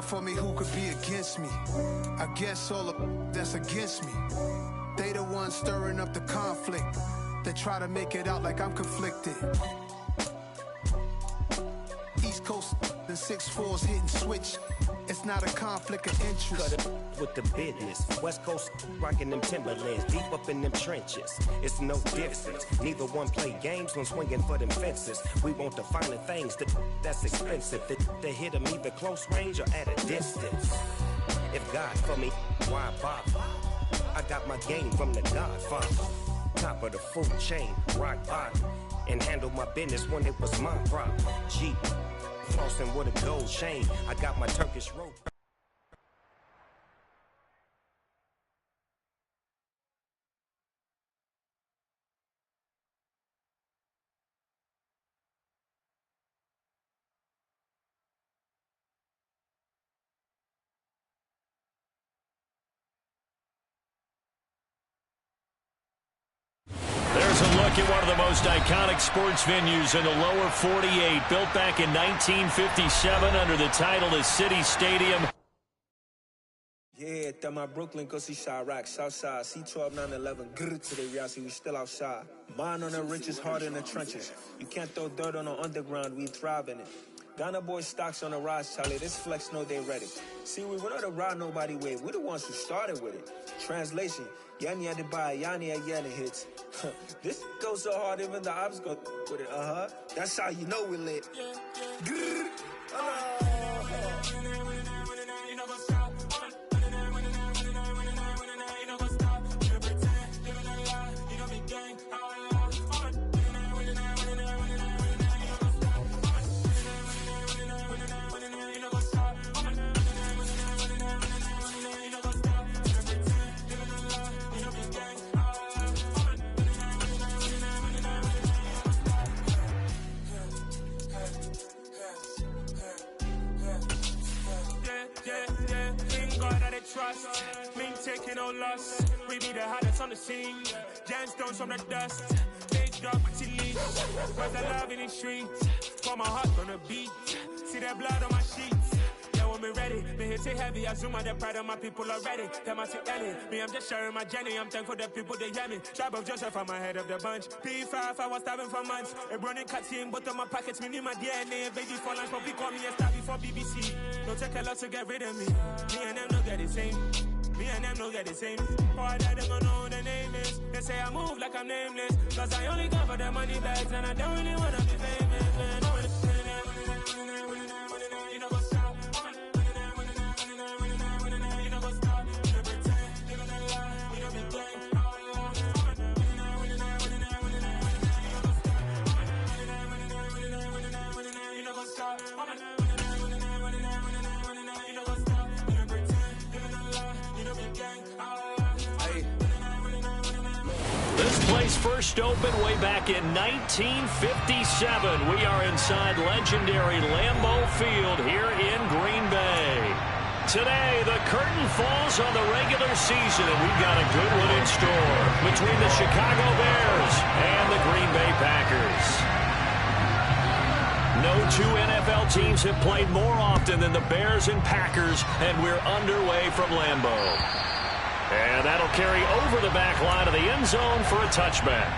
for me, who could be against me? I guess all of that's against me. They the ones stirring up the conflict. They try to make it out like I'm conflicted. East Coast and 6'4s hitting switch. It's not a conflict of interest. Cut it with the business. West Coast rocking them Timberlands, deep up in them trenches. It's no difference. Neither one play games when swinging for them fences. We want the finer things that's expensive. They hit them either close range or at a distance. If God for me, why bother? I got my game from the Godfather. Top of the food chain, rock bottom. And handle my business when it was my problem. G. Flossing with a gold chain. I got my Turkish rope. There's a look at one of the most iconic sports venues in the lower 48, built back in 1957 under the title of City Stadium. Yeah, that my Brooklyn, go see Chirac, Southside, C12, 911, grrr today, y'all see we still outside. Mine on the riches, hard in the trenches. You can't throw dirt on the underground, we thrive in it. Ghana boys stocks on the rise, Charlie, this flex know they ready. See, we were not to ride nobody way, we the ones who started with it. Translation, Yanni had to buy, Yanni had Yanni hits. This goes so hard, even the ops go with it, That's how you know we lit. Grrr, trust, me taking no loss. We be the hottest on the scene. Gemstones from the dust. Big dog with leash. Where's the love in the streets? For my heart on the beat. See that blood on my sheets. Yeah, when me ready, me hit it heavy. I zoom out the pride of my people already. Tell my Ellie, me I'm just sharing my journey. I'm thankful that people they hear me. Tribe of Joseph, I'm ahead of the bunch. P5, I was starving for months. A running cutscene, but on my pockets, me need my DNA. Baby for lunch, but we call me a star before BBC. Don't take a lot to get rid of me. Me and them don't get the same. Me and them don't get the same. All that them gonna know who the name is. They say I move like I'm nameless. Cause I only cover the money bags and I don't really wanna be famous, man. You know what's up? You know what's up? You pretend, living a lie. You know be gang. You know what's up? This place first opened way back in 1957. We are inside legendary Lambeau Field here in Green Bay. Today, the curtain falls on the regular season, and we've got a good one in store between the Chicago Bears and the Green Bay Packers. No two NFL teams have played more often than the Bears and Packers, and we're underway from Lambeau. And that'll carry over the back line of the end zone for a touchback.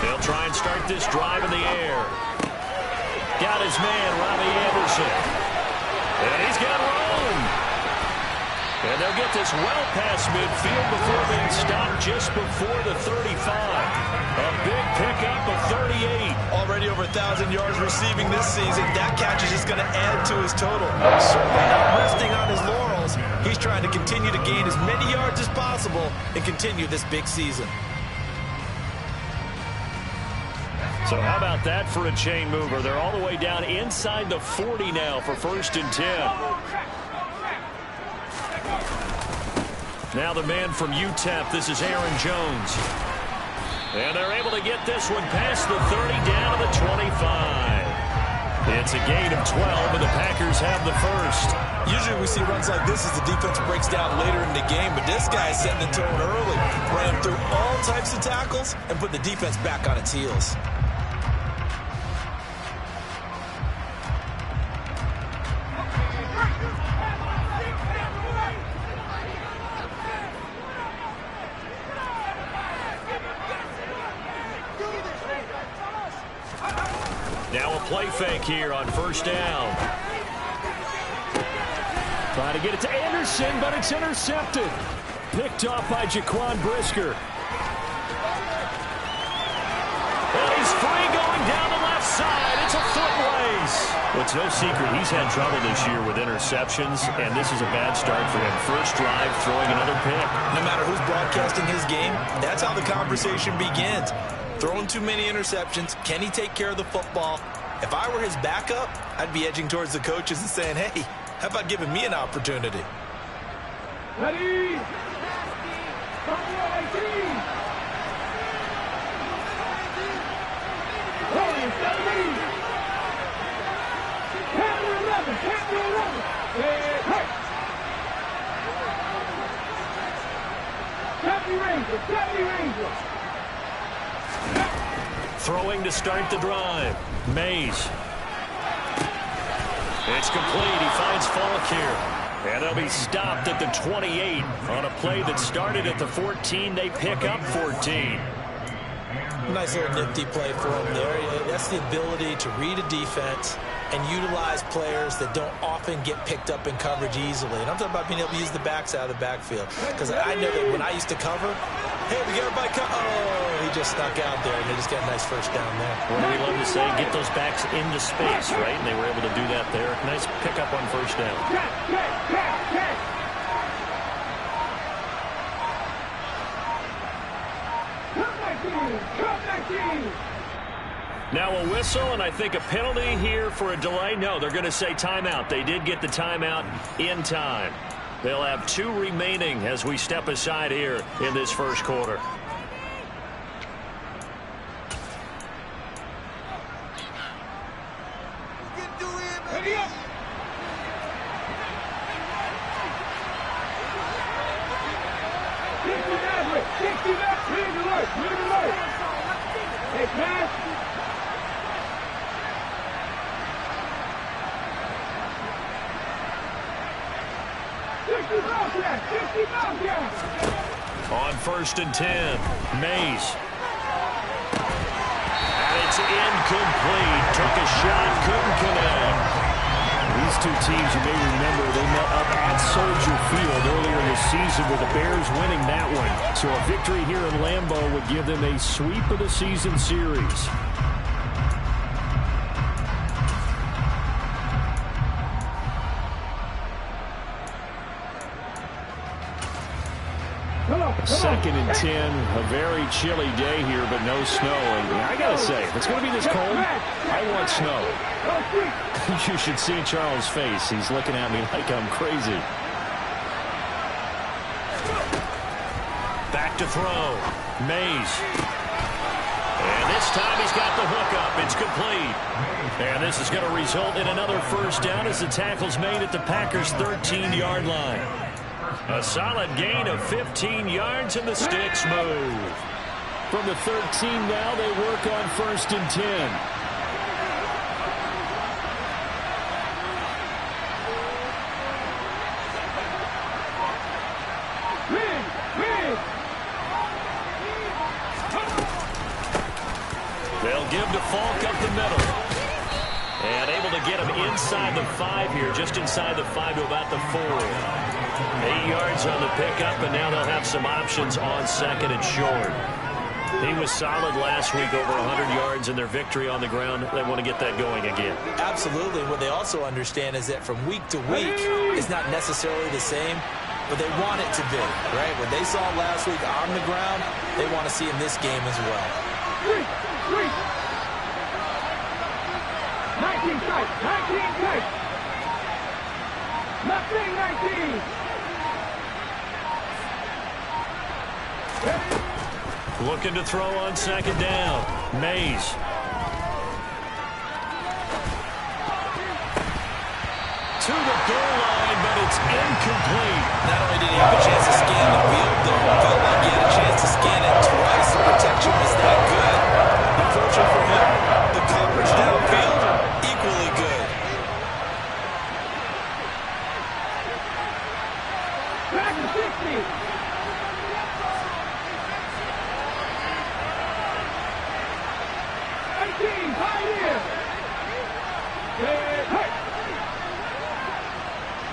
They'll try and start this drive in the air. Got his man, Robbie Anderson. And he's got room. And they'll get this well past midfield before being stopped just before the 35. A big pickup of 38. Already over 1,000 yards receiving this season. That catch is just going to add to his total. Certainly not resting on his laurels. He's trying to continue to gain as many yards as possible and continue this big season. So how about that for a chain mover? They're all the way down inside the 40 now for 1st and 10. Now the man from UTEP, this is Aaron Jones. And they're able to get this one past the 30 down to the 25. It's a gain of 12, and the Packers have the first. Usually we see runs like this as the defense breaks down later in the game, but this guy is setting the tone early, running through all types of tackles and putting the defense back on its heels. Now a play fake here on 1st down. Trying to get it to Anderson, but it's intercepted. Picked off by Jaquan Brisker. And he's free going down the left side. It's a foot race. Well, it's no secret he's had trouble this year with interceptions, and this is a bad start for him. First drive, throwing another pick. No matter who's broadcasting his game, that's how the conversation begins. Throwing too many interceptions. Can he take care of the football? If I were his backup, I'd be edging towards the coaches and saying, hey, how about giving me an opportunity? Ready? Throwing to start the drive. Mays. It's complete. He finds Falk here. And they'll be stopped at the 28 on a play that started at the 14. They pick up 14. Nice little nifty play for him there. That's the ability to read a defense and utilize players that don't often get picked up in coverage easily. And I'm talking about being able to use the backs out of the backfield. Because I know that when I used to cover, hey, we got everybody oh, he just snuck out there, and they just got a nice first down there. What do we love to say? Get those backs into space, right? And they were able to do that there. Nice pickup on 1st down. Now a whistle, and I think a penalty here for a delay. No, they're going to say timeout. They did get the timeout in time. They'll have 2 remaining as we step aside here in this first quarter. On 1st and 10, Mays. And it's incomplete. Took a shot, couldn't connect. These two teams, you may remember, they met up at Soldier Field earlier in the season with the Bears winning that one. So a victory here in Lambeau would give them a sweep of the season series. Second and 10, a very chilly day here, but no snow. And I got to say, if it's going to be this cold, I want snow. You should see Charles' face. He's looking at me like I'm crazy. Back to throw. Mays. And this time he's got the hook up. It's complete. And this is going to result in another first down as the tackle's made at the Packers' 13-yard line. A solid gain of 15 yards, and the sticks move. From the 13 now, they work on 1st and 10. They'll give to Falk up the middle. And able to get him inside the 5 here, just inside the 5 to about the 4. 8 yards on the pickup, and now they'll have some options on 2nd and short. He was solid last week, over 100 yards in their victory on the ground. They want to get that going again. Absolutely. What they also understand is that from week to week, it's not necessarily the same, but they want it to be, right? What they saw last week on the ground, they want to see in this game as well. 19 tight. 19 tight. Nothing 19. Looking to throw on second down. Mays. To the goal line, but it's incomplete. Not only did he have a chance to scan the field, though, it felt like he had a chance to scan it twice. The protection was that good. Unfortunately for him, the coverage downfield, equally good. Back to 60. 18, Pioneer.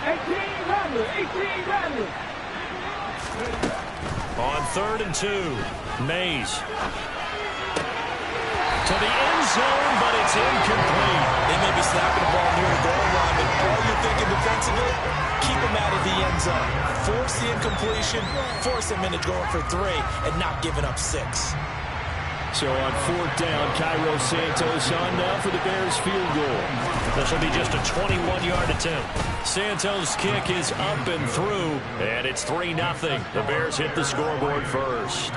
18 Rattler. 18 Rattler. On 3rd and 2, Mays. To the end zone, but it's incomplete. They may be snapping the ball near the goal line, but all you're thinking defensively, keep them out of the end zone. Force the incompletion, force them into going for 3, and not giving up 6. So on 4th down, Cairo Santos on now for the Bears field goal. This will be just a 21-yard attempt. Santos' kick is up and through, and it's 3-0. The Bears hit the scoreboard first.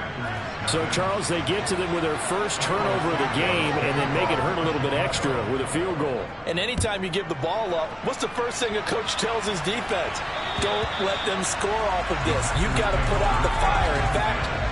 So, Charles, they get to them with their first turnover of the game and then make it hurt a little bit extra with a field goal. And anytime you give the ball up, what's the first thing a coach tells his defense? Don't let them score off of this. You've got to put out the fire. In fact,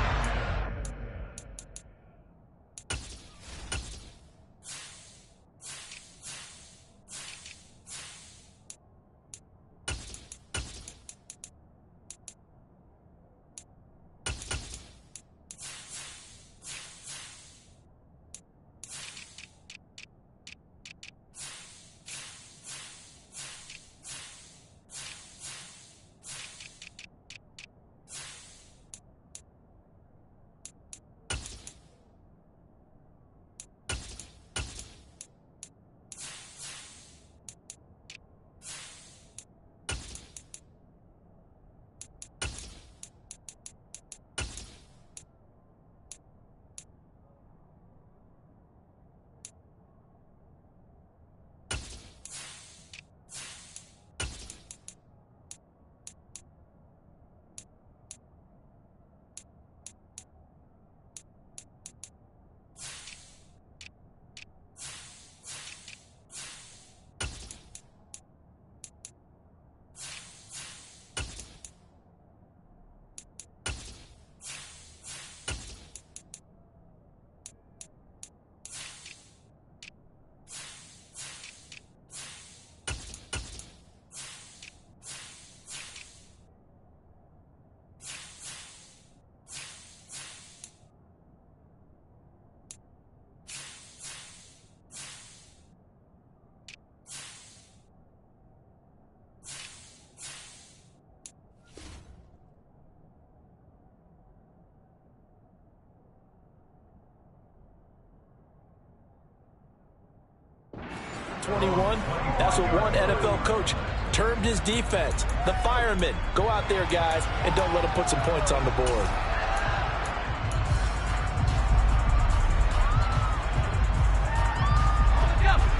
that's what one NFL coach termed his defense. The firemen. Go out there, guys, and don't let them put some points on the board.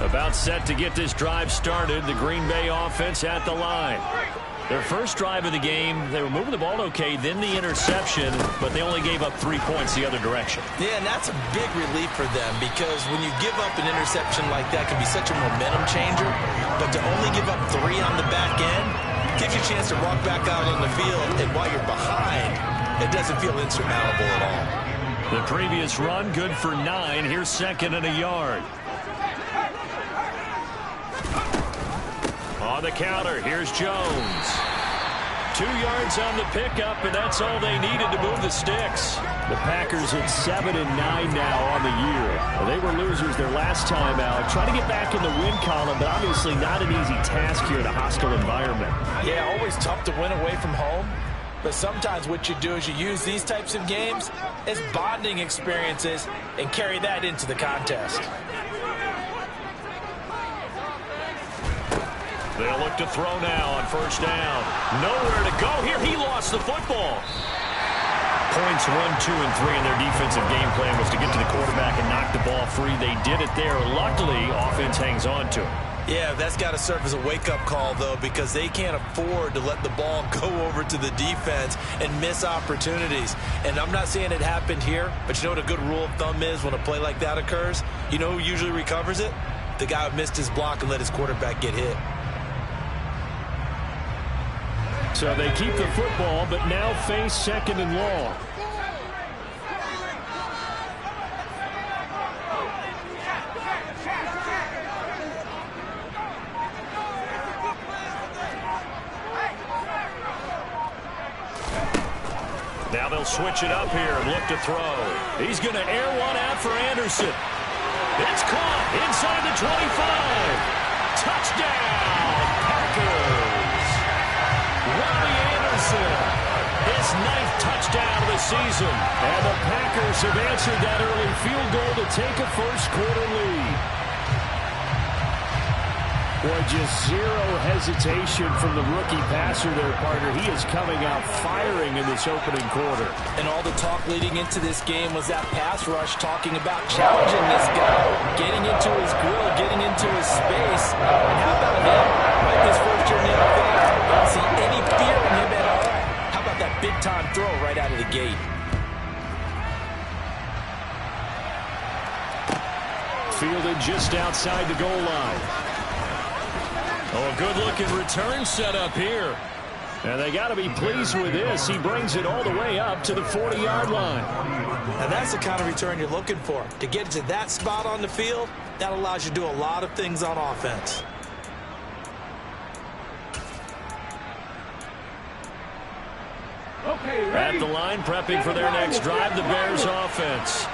About set to get this drive started. The Green Bay offense at the line. Their first drive of the game, they were moving the ball okay, then the interception, but they only gave up 3 points the other direction. Yeah, and that's a big relief for them because when you give up an interception like that, it can be such a momentum changer. But to only give up 3 on the back end gives you a chance to walk back out on the field, and while you're behind, it doesn't feel insurmountable at all. The previous run, good for 9. Here's 2nd and a yard. On the counter, here's Jones. 2 yards on the pickup, and that's all they needed to move the sticks. The Packers at 7-9 now on the year. Well, they were losers their last time out. Trying to get back in the win column, but obviously not an easy task here in a hostile environment. Yeah, always tough to win away from home. But sometimes what you do is you use these types of games as bonding experiences and carry that into the contest. They'll look to throw now on 1st down. Nowhere to go here. He lost the football. points 1, 2, and 3 in their defensive game plan was to get to the quarterback and knock the ball free. They did it there. Luckily, offense hangs on to it. Yeah, that's got to serve as a wake-up call, though, because they can't afford to let the ball go over to the defense and miss opportunities. And I'm not saying it happened here, but you know what a good rule of thumb is when a play like that occurs? You know who usually recovers it? The guy who missed his block and let his quarterback get hit. So they keep the football, but now face 2nd and long. Now they'll switch it up here and look to throw. He's going to air one out for Anderson. It's caught inside the 25. Touchdown, Packers. Robbie Anderson, his 9th touchdown of the season. And the Packers have answered that early field goal to take a first-quarter lead. Boy, just zero hesitation from the rookie passer there, partner. He is coming out firing in this opening quarter. And all the talk leading into this game was that pass rush talking about challenging this guy, getting into his grill, getting into his space. And how about him? Right, his first year in the NFL. I don't see any fear in him at all. How about that big-time throw right out of the gate? Fielded just outside the goal line. Oh, a good-looking return set up here. And they got to be pleased with this. He brings it all the way up to the 40-yard line. Now, that's the kind of return you're looking for. To get to that spot on the field, that allows you to do a lot of things on offense. At the line, prepping for their next drive, the Bears offense.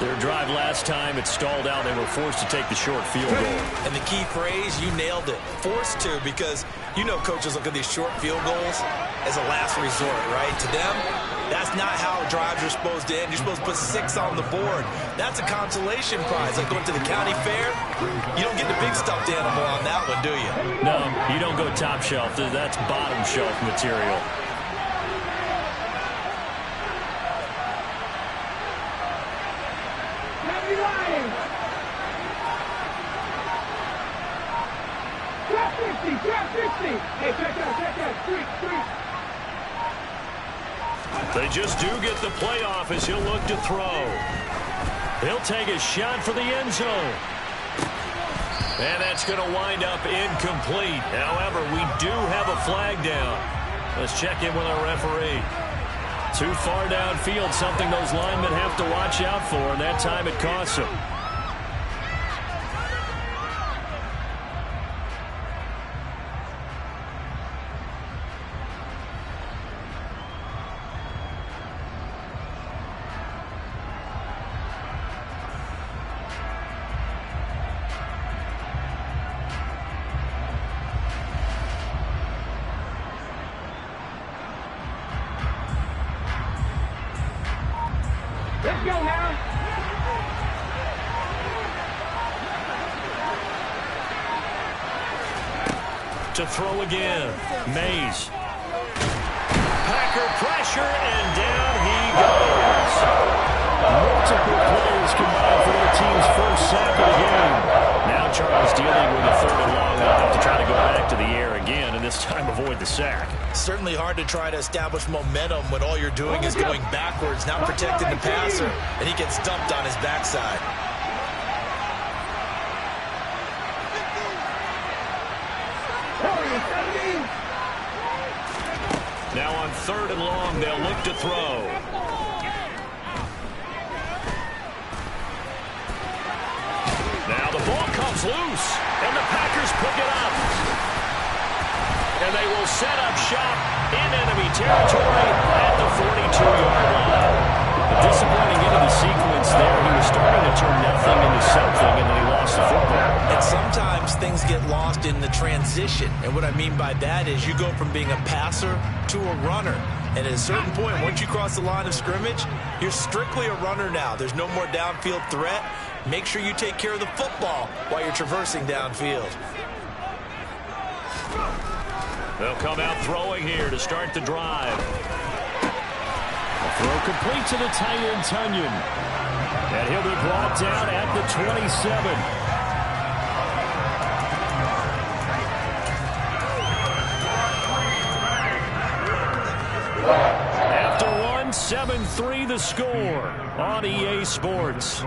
Their drive last time, it stalled out. They were forced to take the short field goal. And the key phrase, you nailed it. Forced to, because you know coaches look at these short field goals as a last resort, right? To them, that's not how drives are supposed to end. You're supposed to put 6 on the board. That's a consolation prize. Like going to the county fair, you don't get the big stuffed animal on that one, do you? No, you don't go top shelf. That's bottom shelf material. They just do get the playoff as he'll look to throw. He'll take a shot for the end zone. And that's going to wind up incomplete. However, we do have a flag down. Let's check in with our referee. Too far downfield, something those linemen have to watch out for, and that time it costs them. Let's go now. To throw again. Mays. Packer pressure, and down he goes. Multiple players combined for their team's first sack of the game. Now Charles dealing with a 3rd and long. They'll have to try to go back to the air again, and this time avoid the sack. Certainly hard to try to establish momentum when all you're doing is going backwards, not protecting the passer, and he gets dumped on his backside. Now on 3rd and long, they'll look to throw. Now the ball comes loose, and the Packers pick it up. And they will set up shop in enemy territory at the 42-yard line. A disappointing end of the sequence there. He was starting to turn nothing into something, and then he lost the football. And sometimes things get lost in the transition. And what I mean by that is you go from being a passer to a runner. And at a certain point, once you cross the line of scrimmage, you're strictly a runner now. There's no more downfield threat. Make sure you take care of the football while you're traversing downfield. They'll come out throwing here to start the drive. Throw complete to the tight end, Tonyan. And he'll be brought down at the 27. After one, 7-3 the score on EA Sports.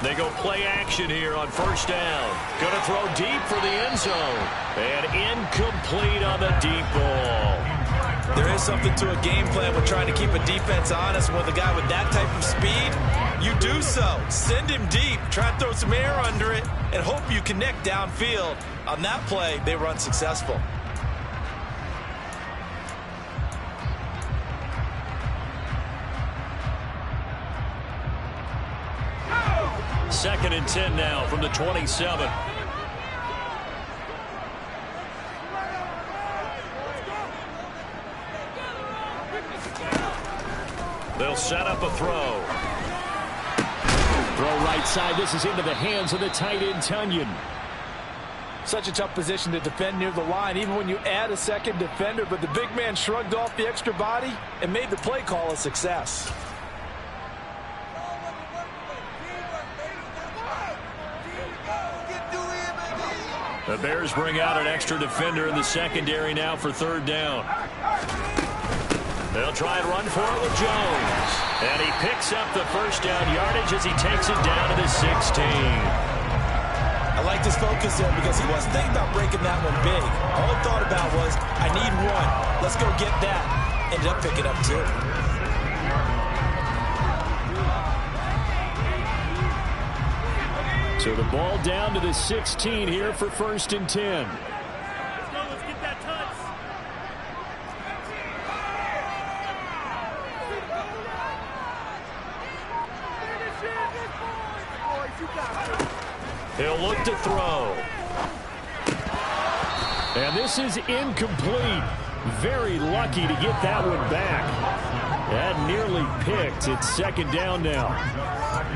They go play action here on first down. Going to throw deep for the end zone. And incomplete on the deep ball. There is something to a game plan with trying to keep a defense honest. With a guy with that type of speed, you do so. Send him deep. Try to throw some air under it and hope you connect downfield. On that play, they were unsuccessful. Second and 10 now from the 27. They'll set up a throw. Throw right side. This is into the hands of the tight end, Tonyan. Such a tough position to defend near the line, even when you add a second defender. But the big man shrugged off the extra body and made the play call a success. The Bears bring out an extra defender in the secondary now for third down. They'll try and run for it with Jones. And he picks up the first down yardage as he takes it down to the 16. I like this focus there because he wasn't thinking about breaking that one big. All he thought about was, I need one. Let's go get that. Ended up picking up two. So the ball down to the 16 here for first and 10. Let's go. Let's get that touch. He'll look to throw. And this is incomplete. Very lucky to get that one back. That nearly picked. It's second down now.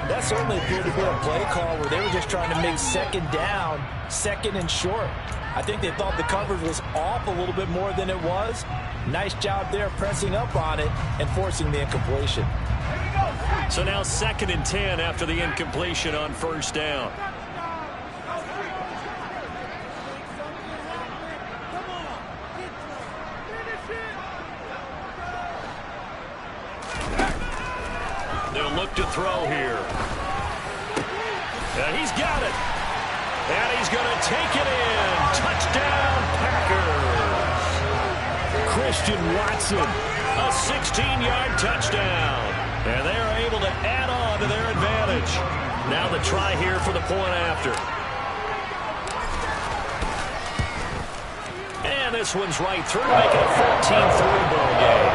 That certainly appeared to be a play call where they were just trying to make second down, second and short. I think they thought the coverage was off a little bit more than it was. Nice job there pressing up on it and forcing the incompletion. So now second and 10 after the incompletion on first down. They'll look to throw here. And he's got it. And he's going to take it in. Touchdown, Packers. Christian Watson, a 16-yard touchdown. And they are able to add on to their advantage. Now the try here for the point after. And this one's right through, making a 14-3 ball game.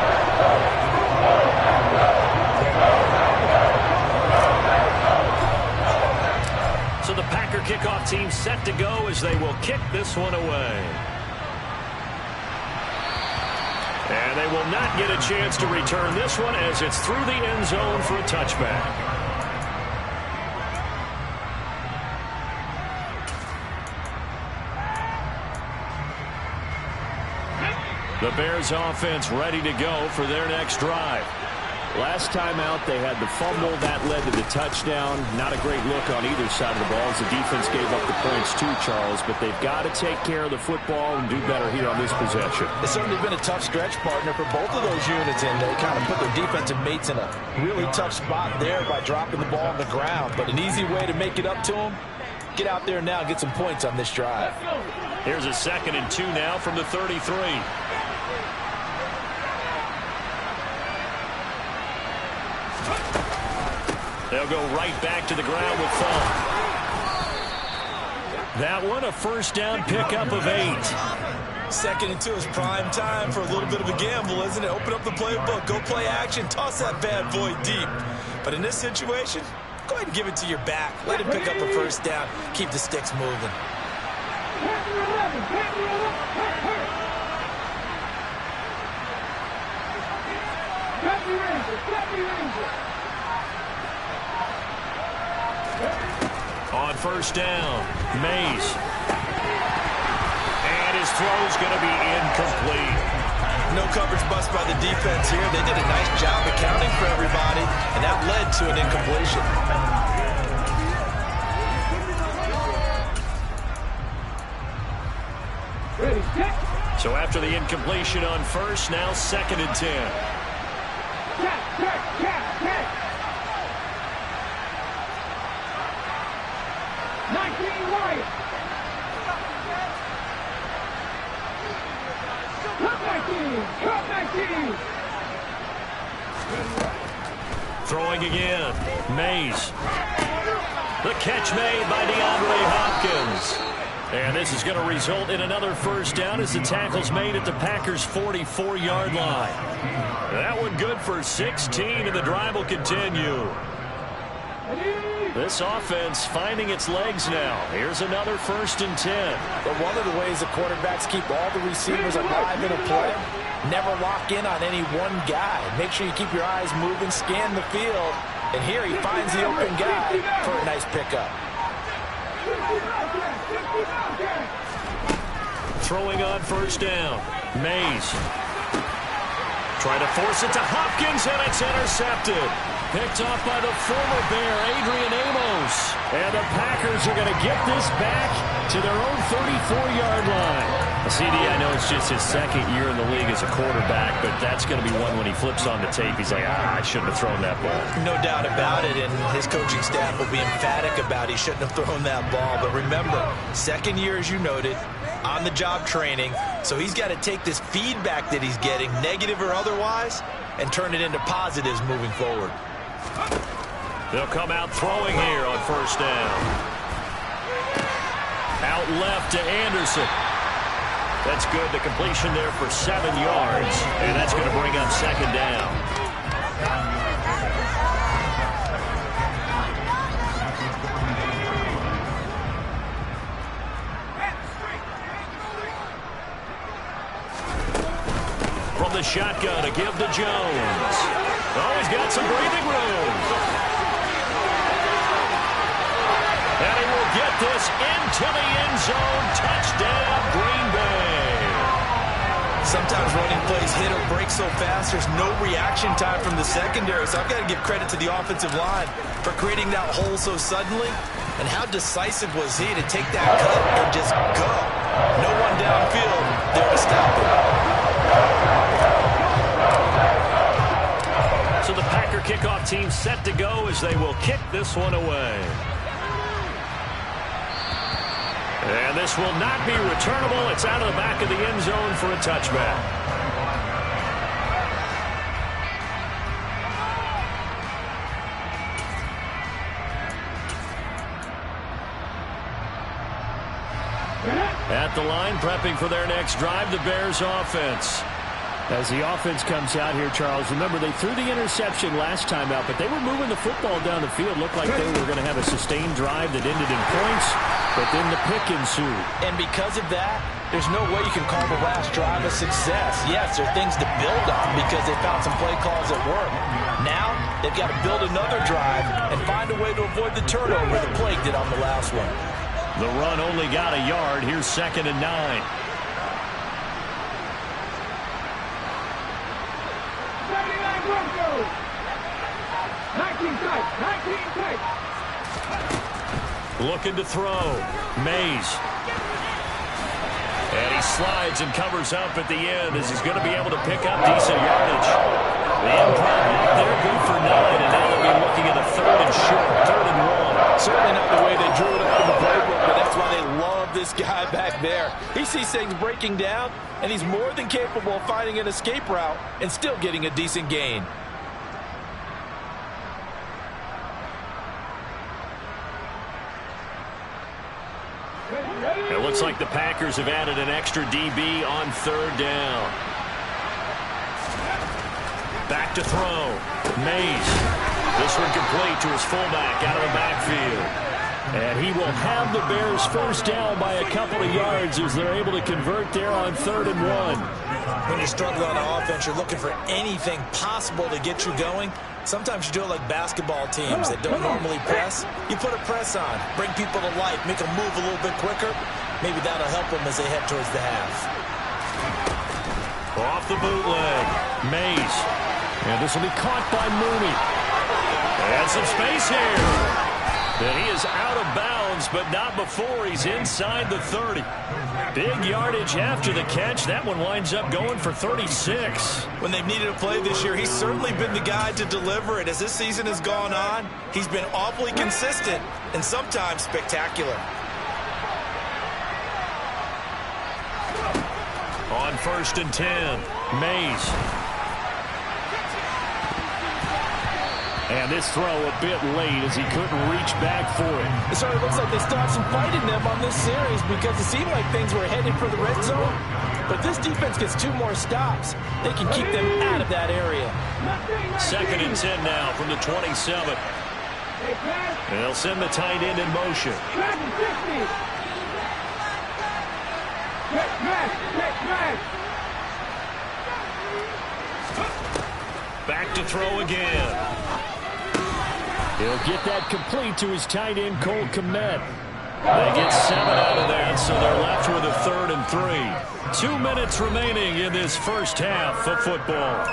So the Packer kickoff team set to go as they will kick this one away. And they will not get a chance to return this one as it's through the end zone for a touchback. The Bears offense ready to go for their next drive. Last time out, they had the fumble. That led to the touchdown. Not a great look on either side of the ball as the defense gave up the points too, Charles. But they've got to take care of the football and do better here on this possession. It's certainly been a tough stretch, partner, for both of those units, and they kind of put their defensive mates in a really tough spot there by dropping the ball on the ground. But an easy way to make it up to them, get out there now and get some points on this drive. Here's a 2nd and 2 now from the 33. They'll go right back to the ground with Funk. That one, a first down pickup of 8. Second and 2 is prime time for a little bit of a gamble, isn't it? Open up the playbook, go play action, toss that bad boy deep. But in this situation, go ahead and give it to your back. Let him pick up a first down. Keep the sticks moving. On first down, Mays. And his throw's going to be incomplete. No coverage bust by the defense here. They did a nice job accounting for everybody, and that led to an incompletion. So after the incompletion on first, now 2nd and 10. 19 Wyatt. Cut 19. Throwing again. Mays. The catch made by DeAndre Hopkins. And this is going to result in another first down as the tackle's made at the Packers' 44-yard line. That one good for 16, and the drive will continue. This offense finding its legs now. Here's another 1st and 10. But one of the ways the quarterbacks keep all the receivers alive in a play, never lock in on any one guy. Make sure you keep your eyes moving, scan the field. And here he finds the open guy for a nice pickup. Throwing on first down. Mays. Trying to force it to Hopkins, and it's intercepted. Picked off by the former Bear, Adrian Amos. And the Packers are going to get this back to their own 34-yard line. CD, I know it's just his 2nd year in the league as a quarterback, but that's going to be one when he flips on the tape. He's like, I shouldn't have thrown that ball. No doubt about it, and his coaching staff will be emphatic about he shouldn't have thrown that ball. But remember, 2nd year, as you noted, on-the-job training, so he's got to take this feedback that he's getting, negative or otherwise, and turn it into positives moving forward. They'll come out throwing here on first down. Out left to Anderson. That's good. The completion there for 7 yards, and that's going to bring up 2nd down. From the shotgun, a give to Jones. Oh, he's got some breathing room. And he will get this into the end zone. Touchdown, Green Bay. Sometimes running plays hit or break so fast, there's no reaction time from the secondary. So I've got to give credit to the offensive line for creating that hole so suddenly. And how decisive was he to take that cut and just go? No one downfield there to stop it. So the Packer kickoff team set to go as they will kick this one away. And this will not be returnable. It's out of the back of the end zone for a touchback. At the line, prepping for their next drive, the Bears offense. As the offense comes out here, Charles, remember they threw the interception last time out, but they were moving the football down the field. Looked like they were going to have a sustained drive that ended in points, but then the pick ensued. And because of that, there's no way you can call the last drive a success. Yes, there are things to build on because they found some play calls that work. Now, they've got to build another drive and find a way to avoid the turnover the plague did on the last one. The run only got a yard. Here's 2nd and 9. Looking to throw. Mays. And he slides and covers up at the end as he's going to be able to pick up decent yardage. The improv out there, good for 9, and now they'll be looking at a 3rd and short, 3rd and 1. Certainly not the way they drew it up in the playbook, but that's why they love this guy back there. He sees things breaking down, and he's more than capable of finding an escape route and still getting a decent gain. It looks like the Packers have added an extra DB on third down. Back to throw. Mays. This one complete to his fullback out of the backfield. And he will have the Bears first down by a couple of yards as they're able to convert there on 3rd and 1. When you're struggling on offense, you're looking for anything possible to get you going. Sometimes you do it like basketball teams that don't normally press. You put a press on, bring people to life, make them move a little bit quicker. Maybe that'll help them as they head towards the half. Off the bootleg. Mays. And this will be caught by Mooney. And some space here. And he is out of bounds, but not before he's inside the 30. Big yardage after the catch. That one winds up going for 36. When they've needed a play this year, he's certainly been the guy to deliver it. As this season has gone on, he's been awfully consistent and sometimes spectacular. On 1st and 10, Mays. And this throw a bit late as he couldn't reach back for it. It sort of looks like they started some fight in them on this series because it seemed like things were headed for the red zone. But this defense gets 2 more stops. They can keep them out of that area. 2nd and 10 now from the 27. And they'll send the tight end in motion. Back to throw again. He'll get that complete to his tight end, Cole Kmet. They get 7 out of that, so they're left with a 3rd and 3. 2 minutes remaining in this first half of football.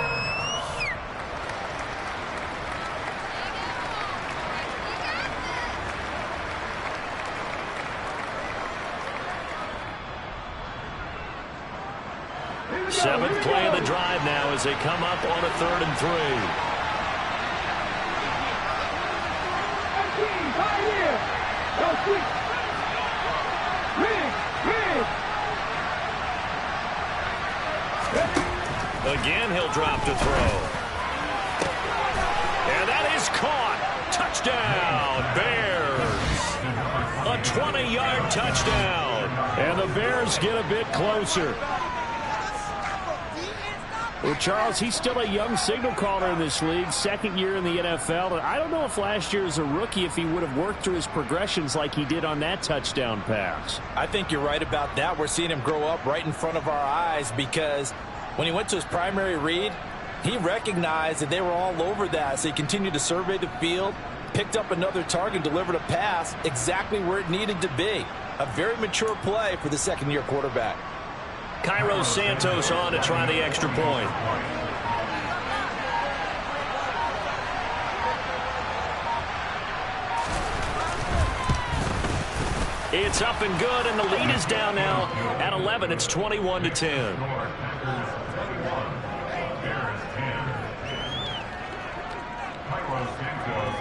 Seventh play of the drive now as they come up on a 3rd and 3. Again, he'll drop to throw. And that is caught. Touchdown, Bears. A 20-yard touchdown. And the Bears get a bit closer. Well, Charles, he's still a young signal caller in this league, 2nd year in the NFL. And I don't know if last year as a rookie, if he would have worked through his progressions like he did on that touchdown pass. I think you're right about that. We're seeing him grow up right in front of our eyes because when he went to his primary read, he recognized that they were all over that. So he continued to survey the field, picked up another target, delivered a pass exactly where it needed to be. A very mature play for the 2nd-year quarterback. Cairo Santos on to try the extra point. It's up and good, and the lead is down now at 11. It's 21-10.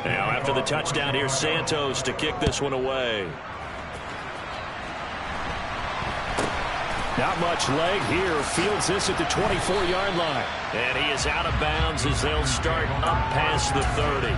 Now after the touchdown, here's Santos to kick this one away. Not much leg here. Fields this at the 24-yard line. And he is out of bounds as they'll start up past the 30.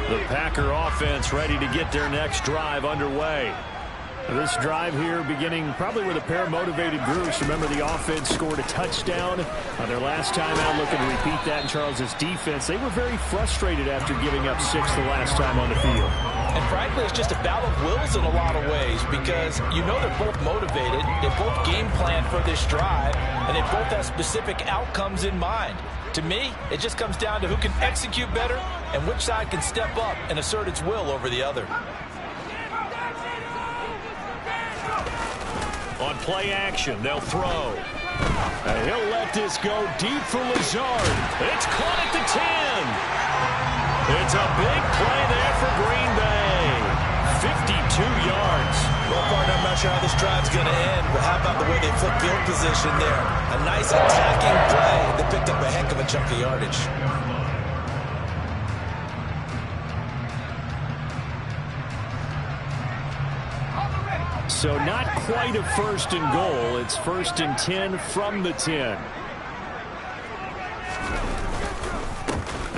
The Packer offense ready to get their next drive underway. This drive here beginning probably with a pair of motivated groups. Remember, the offense scored a touchdown on their last time out, looking to repeat that in Charles's defense. They were very frustrated after giving up 6 the last time on the field. And frankly, it's just a battle of wills in a lot of ways because you know they're both motivated, they both game plan for this drive, and they both have specific outcomes in mind. To me, it just comes down to who can execute better and which side can step up and assert its will over the other. On play action, they'll throw. And he'll let this go deep for Lazard. It's caught at the 10. It's a big play there for Green Bay. 52 yards. Well, partner, I'm not sure how this drive's going to end, but how about the way they flip field position there? A nice attacking play that picked up a heck of a chunk of yardage. So not quite a 1st and goal. It's 1st and 10 from the 10.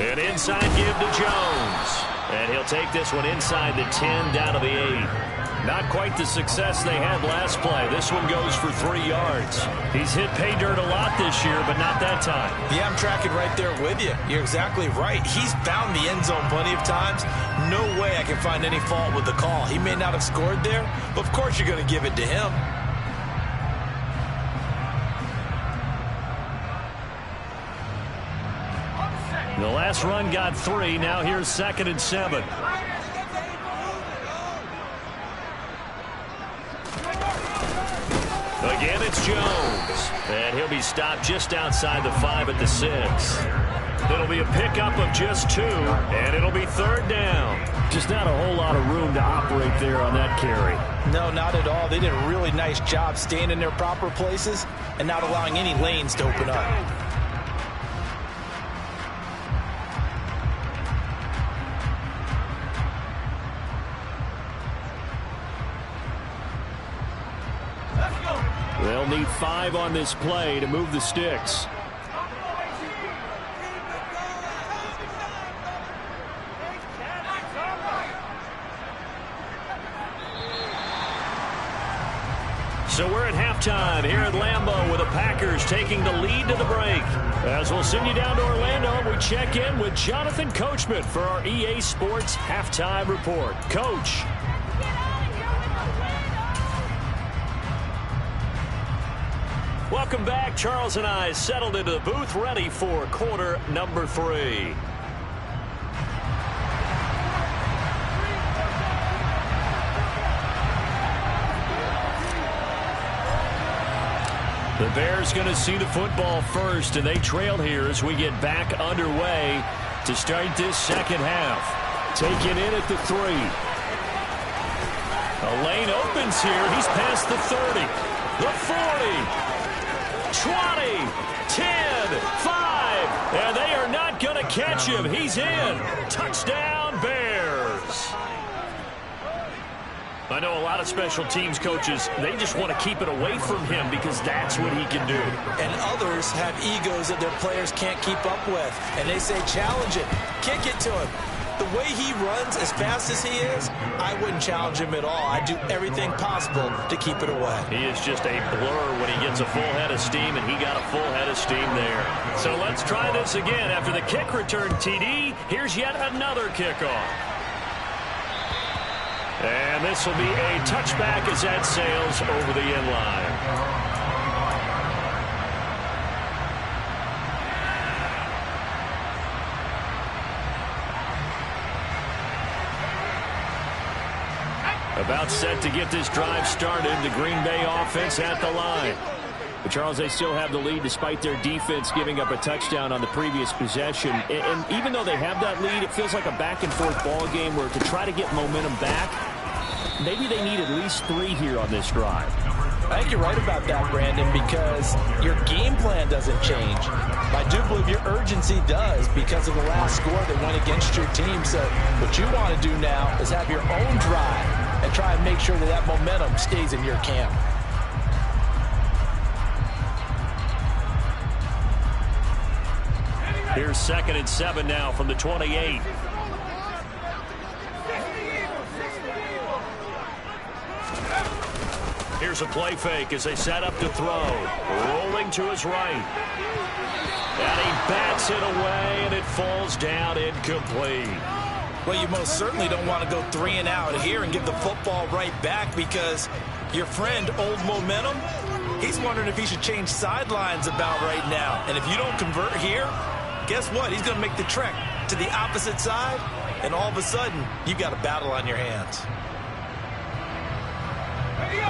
An inside give to Jones. And he'll take this one inside the 10 down to the 8. Not quite the success they had last play. This one goes for 3 yards. He's hit pay dirt a lot this year, but not that time. Yeah, I'm tracking right there with you. You're exactly right. He's found the end zone plenty of times. No way I can find any fault with the call. He may not have scored there, but of course you're going to give it to him. The last run got 3. Now here's 2nd and 7. Again, it's Jones. And he'll be stopped just outside the 5 at the 6. It'll be a pickup of just 2, and it'll be 3rd down. Just not a whole lot of room to operate there on that carry. No, not at all. They did a really nice job staying in their proper places and not allowing any lanes to open up. They'll need 5 on this play to move the sticks. So we're at halftime here at Lambeau with the Packers taking the lead to the break. As we'll send you down to Orlando, we check in with Jonathan Coachman for our EA Sports Halftime Report. Coach. Welcome back. Charles and I settled into the booth, ready for quarter number 3. The Bears going to see the football first, and they trail here as we get back underway to start this second half. Taken in at the 3. A lane opens here. He's past the 30, the 40. 20, 10, 5, and they are not going to catch him. He's in. Touchdown, Bears. I know a lot of special teams coaches, they just want to keep it away from him because that's what he can do. And others have egos that their players can't keep up with, and they say challenge it, kick it to him. The way he runs as fast as he is, I wouldn't challenge him at all. I'd do everything possible to keep it away. He is just a blur when he gets a full head of steam, and he got a full head of steam there. So let's try this again. After the kick return TD, here's yet another kickoff. And this will be a touchback as that sails over the end line. About set to get this drive started. The Green Bay offense at the line. But Charles, they still have the lead despite their defense giving up a touchdown on the previous possession. And even though they have that lead, it feels like a back-and-forth ball game where to try to get momentum back, maybe they need at least 3 here on this drive. I think you're right about that, Brandon, because your game plan doesn't change. I do believe your urgency does because of the last score that went against your team. So what you want to do now is have your own drive and try and make sure that that momentum stays in your camp. Here's 2nd and 7 now from the 28. Here's a play fake as they set up to throw. Rolling to his right. And he bats it away, and it falls down incomplete. Well, you most certainly don't want to go 3 and out here and give the football right back because your friend, Old Momentum, he's wondering if he should change sidelines about right now. And if you don't convert here, guess what? He's going to make the trek to the opposite side, and all of a sudden, you've got a battle on your hands.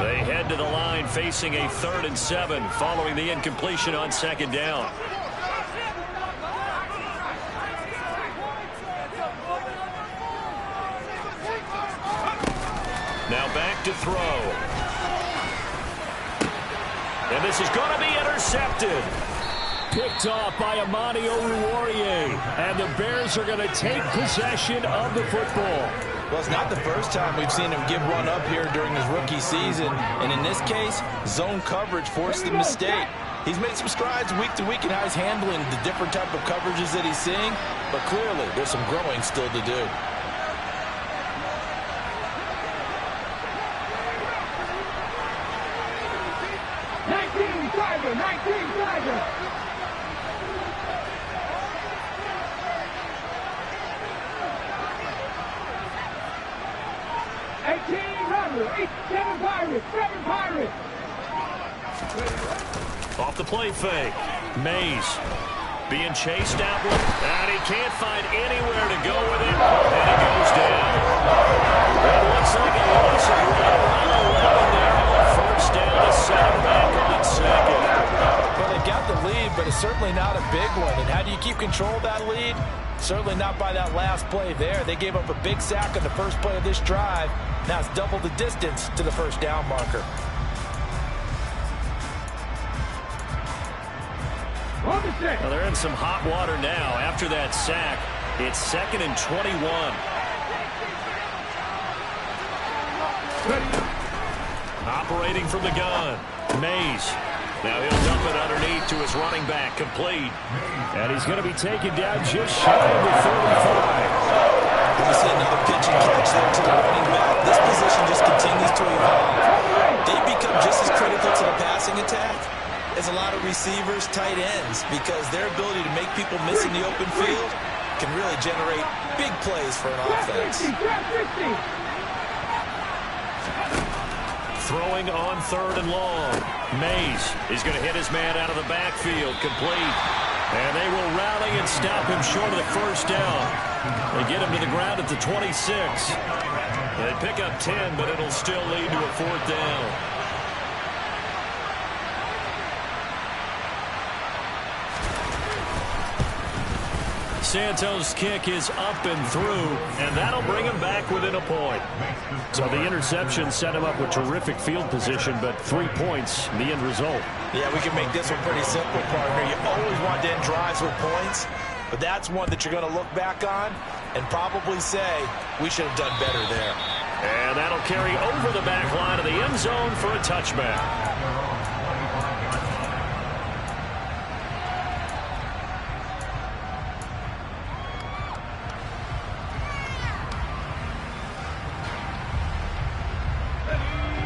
They head to the line facing a 3rd and 7 following the incompletion on 2nd down. Now back to throw. And this is going to be intercepted. Picked off by Amani Oruwariye. And the Bears are going to take possession of the football. Well, it's not the first time we've seen him give one up here during his rookie season. And in this case, zone coverage forced the mistake. He's made some strides week to week in how he's handling the different type of coverages that he's seeing. But clearly, there's some growing still to do. Off the play fake. Mays being chased outward, and he can't find anywhere to go with it, and he goes down. It looks like a loss of right around 11 there on first down to set him back on second. Well, they got the lead, but it's certainly not a big one. And how do you keep control of that lead? Certainly not by that last play there. They gave up a big sack on the first play of this drive. Now it's double the distance to the first down marker. Well, they're in some hot water now. After that sack, it's 2nd and 21. Operating from the gun, Mays. Now he'll dump it underneath to his running back, complete. And he's going to be taken down just shy of the 35. We see another pitch and catch there to the running back. This position just continues to evolve. They become just as critical to the passing attack as a lot of receivers, tight ends, because their ability to make people miss in the open field can really generate big plays for an offense. Throwing on 3rd and long. Mays is going to hit his man out of the backfield, complete. And they will rally and stop him short of the first down. They get him to the ground at the 26. They pick up 10, but it'll still lead to a 4th down. Santos' kick is up and through, and that'll bring him back within a point. So the interception set him up with terrific field position, but 3 points, the end result. Yeah, we can make this one pretty simple, partner. You always want to end drives with points, but that's one that you're going to look back on and probably say, we should have done better there. And that'll carry over the back line of the end zone for a touchback.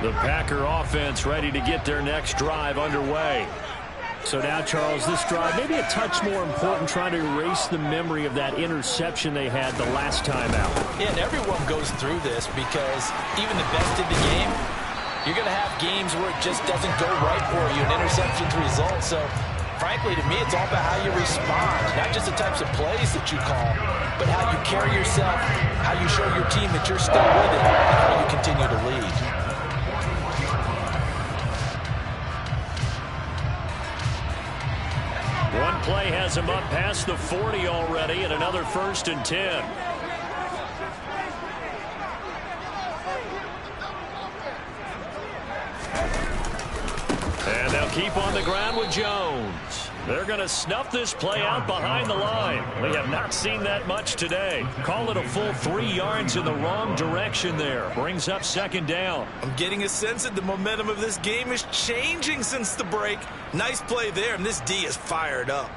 The Packer offense ready to get their next drive underway. So now, Charles, this drive maybe a touch more important, trying to erase the memory of that interception they had the last time out. Yeah, and everyone goes through this because even the best in the game, you're going to have games where it just doesn't go right for you, and interceptions result. So, frankly, to me, it's all about how you respond, not just the types of plays that you call, but how you carry yourself, how you show your team that you're still with it, and how you continue to lead. One play has him up past the 40 already, and another 1st and 10. And they'll keep on the ground with Jones. They're going to snuff this play out behind the line. We have not seen that much today. Call it a full 3 yards in the wrong direction there. Brings up 2nd down. I'm getting a sense that the momentum of this game is changing since the break. Nice play there, and this D is fired up.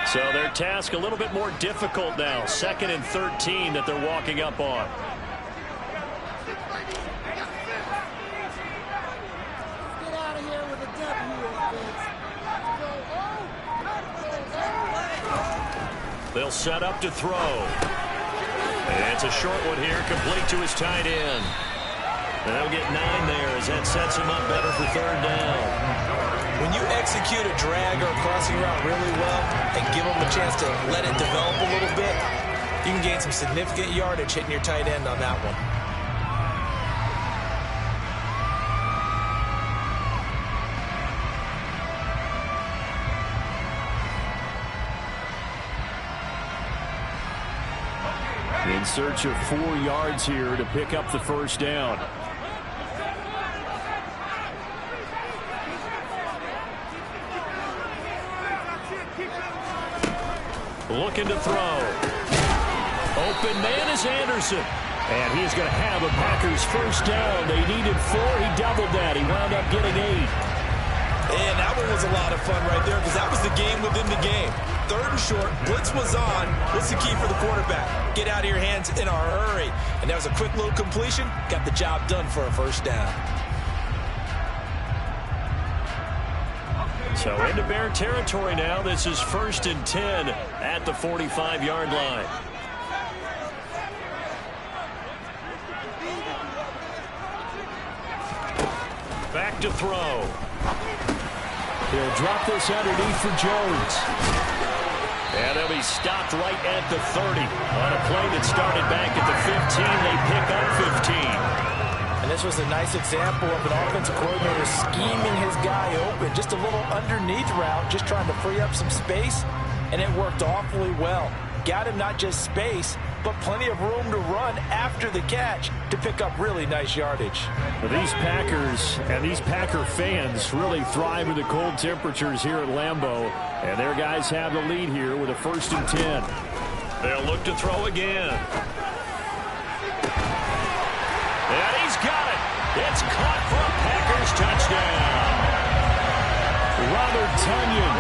So their task a little bit more difficult now. 2nd and 13 that they're walking up on. They'll set up to throw. And it's a short one here, complete to his tight end. And they'll get 9 there as that sets him up better for 3rd down. When you execute a drag or a crossing route really well and give them a chance to let it develop a little bit, you can gain some significant yardage hitting your tight end on that one. In search of 4 yards here to pick up the 1st down. Looking to throw. Open man is Anderson. And he's going to have a Packers first down. They needed 4. He doubled that. He wound up getting 8. And that one was a lot of fun right there because that was the game within the game. 3rd and short, blitz was on. What's the key for the quarterback? Get out of your hands in a hurry. And that was a quick little completion. Got the job done for a first down. So into Bear territory now. This is 1st and 10 at the 45-yard line. Back to throw. He'll drop this underneath for Jones. And he'll be stopped right at the 30. On a play that started back at the 15, they pick up 15. And this was a nice example of an offensive coordinator scheming his guy open. Just a little underneath route, just trying to free up some space, and it worked awfully well. Got him not just space, but plenty of room to run after the catch to pick up really nice yardage. Well, these Packers and these Packer fans really thrive in the cold temperatures here at Lambeau, and their guys have the lead here with a 1st and 10. They'll look to throw again. And he's got it. It's caught for a Packers touchdown. Robert Tonyan,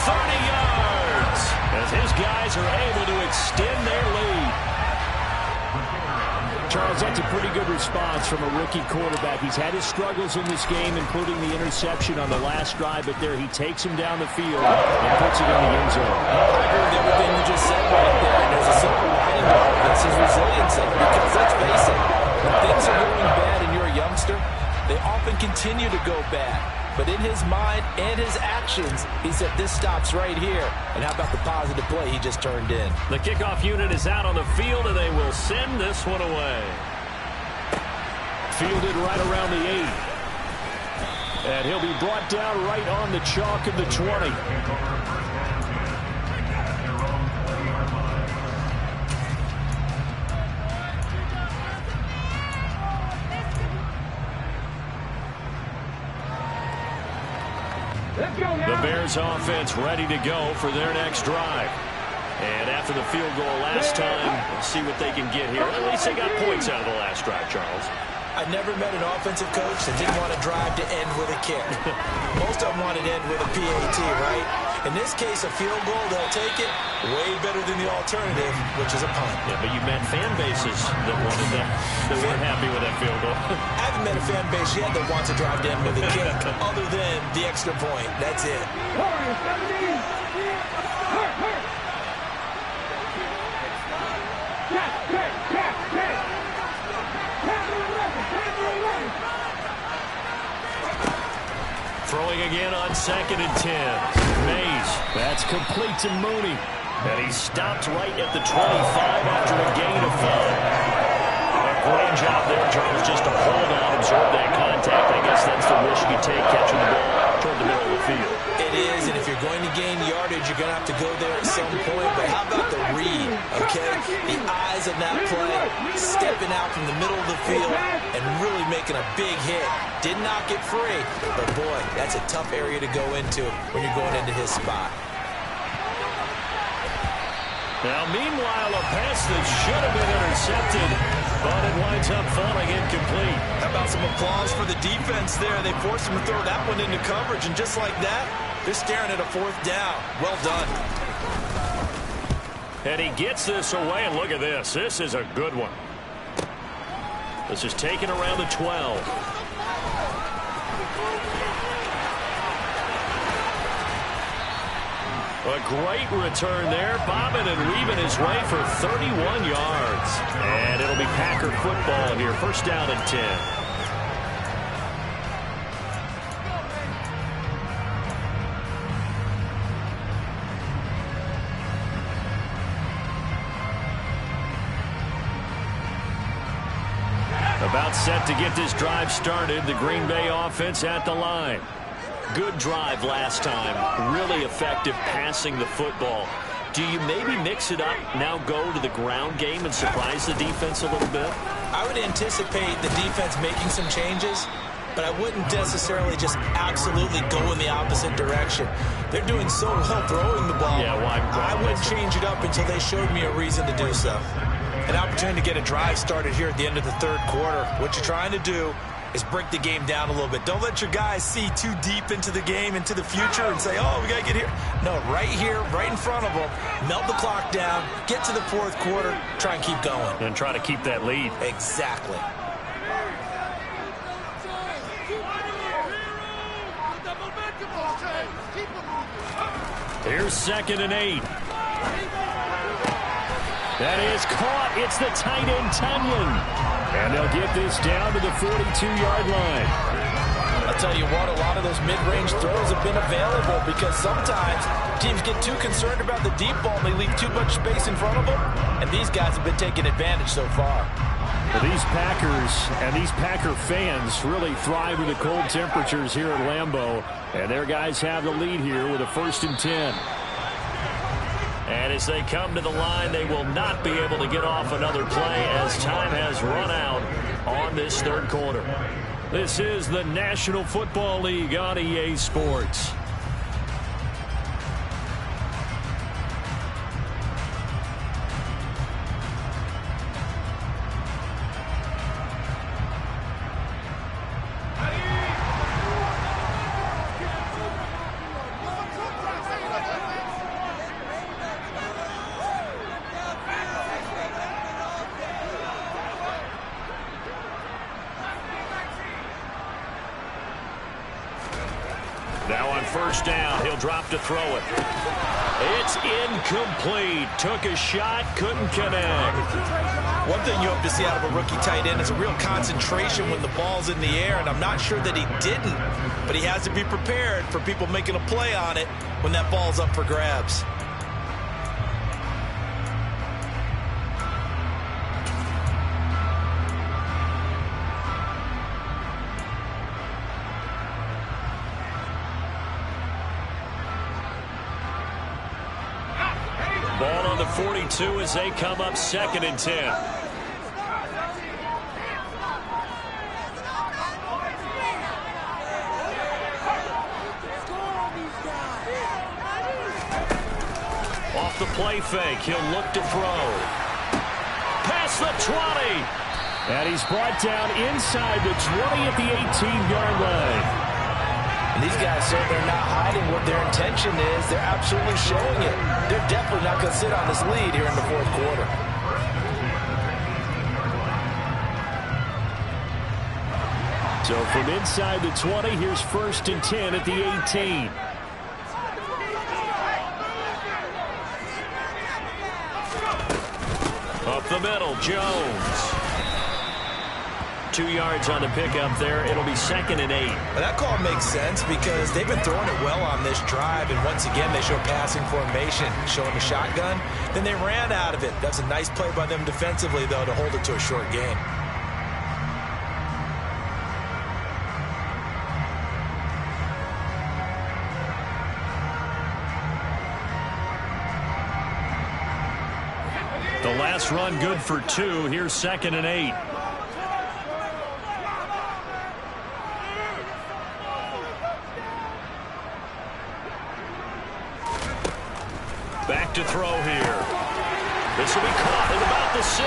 30 yards, as his guys are able to extend their lead. Charles, that's a pretty good response from a rookie quarterback. He's had his struggles in this game, including the interception on the last drive, but there he takes him down the field and puts it in the end zone. I agree with everything you just said right there, and there's a simple lining to all this, his resiliency, because let's face it, when things are going bad and you're a youngster, they often continue to go bad. But in his mind and his actions, he said, this stops right here. And how about the positive play he just turned in? The kickoff unit is out on the field, and they will send this one away. Fielded right around the 8. And he'll be brought down right on the chalk of the 20. The Bears offense ready to go for their next drive. And after the field goal last time, we'll see what they can get here. At least they got points out of the last drive, Charles. I never met an offensive coach that didn't want a drive to end with a kick. Most of them wanted to end with a PAT, right? In this case, a field goal, they'll take it. Way better than the alternative, which is a punt. Yeah, but you met fan bases that wanted that, that weren't happy with that field goal. I haven't met a fan base yet that wants a drive to end with a kick, other than the extra point. That's it. Throwing again on 2nd and 10. Mays, that's complete to Mooney. And he's stopped right at the 25 after a gain of 5. A great job there, Charles, just to hold on, absorb that contact. I guess that's the risk you take catching the ball toward the middle of the field. It is, and if you're going to gain yardage, you're going to have to go there at some point. But how about the read, okay? The eyes of that play, stepping out from the middle of the field and really making a big hit. Did not get free, but boy, that's a tough area to go into when you're going into his spot. Now, meanwhile, a pass that should have been intercepted, but it winds up falling incomplete. How about some applause for the defense there? They forced him to throw that one into coverage, and just like that, they're staring at a 4th down. Well done. And he gets this away, and look at this. This is a good one. This is taken around the 12. A great return there, bobbing and weaving his way for 31 yards. And it'll be Packer football here, 1st down and 10. About set to get this drive started, the Green Bay offense at the line. Good drive last time. Really effective passing the football. Do you maybe mix it up, now go to the ground game and surprise the defense a little bit? I would anticipate the defense making some changes, but I wouldn't necessarily just absolutely go in the opposite direction. They're doing so well throwing the ball. Yeah, why I wouldn't change it up until they showed me a reason to do so. An opportunity to get a drive started here at the end of the third quarter. What you're trying to do is break the game down a little bit. Don't let your guys see too deep into the game, into the future, and say, oh, we got to get here. No, right here, right in front of them, melt the clock down, get to the fourth quarter, try and keep going. And try to keep that lead. Exactly. Here's 2nd and 8. That is caught. It's the tight end, Tunyon. And they'll get this down to the 42-yard line. I'll tell you what, a lot of those mid-range throws have been available because sometimes teams get too concerned about the deep ball and they leave too much space in front of them. And these guys have been taking advantage so far. Well, these Packers and these Packer fans really thrive with the cold temperatures here at Lambeau. And their guys have the lead here with a 1st and 10. And as they come to the line, they will not be able to get off another play as time has run out on this third quarter. This is the National Football League on EA Sports. Now on 1st down, he'll drop to throw it. It's incomplete. Took a shot, couldn't connect. One thing you hope to see out of a rookie tight end is a real concentration when the ball's in the air, and I'm not sure that he didn't, but he has to be prepared for people making a play on it when that ball's up for grabs. Ball on the 42 as they come up 2nd and 10. Off the play fake, he'll look to throw. Past the 20. And he's brought down inside the 20 at the 18-yard line. And these guys, so they're not hiding what their intention is. They're absolutely showing it. They're definitely not going to sit on this lead here in the fourth quarter. So from inside the 20, here's 1st and 10 at the 18. Up the middle, Jones. 2 yards on the pickup there. It'll be 2nd and 8. Well, that call makes sense because they've been throwing it well on this drive, and once again they show passing formation, showing the shotgun. Then they ran out of it. That's a nice play by them defensively, though, to hold it to a short gain. The last run good for 2. Here's 2nd and 8. Back to throw here. This will be caught at about the 6.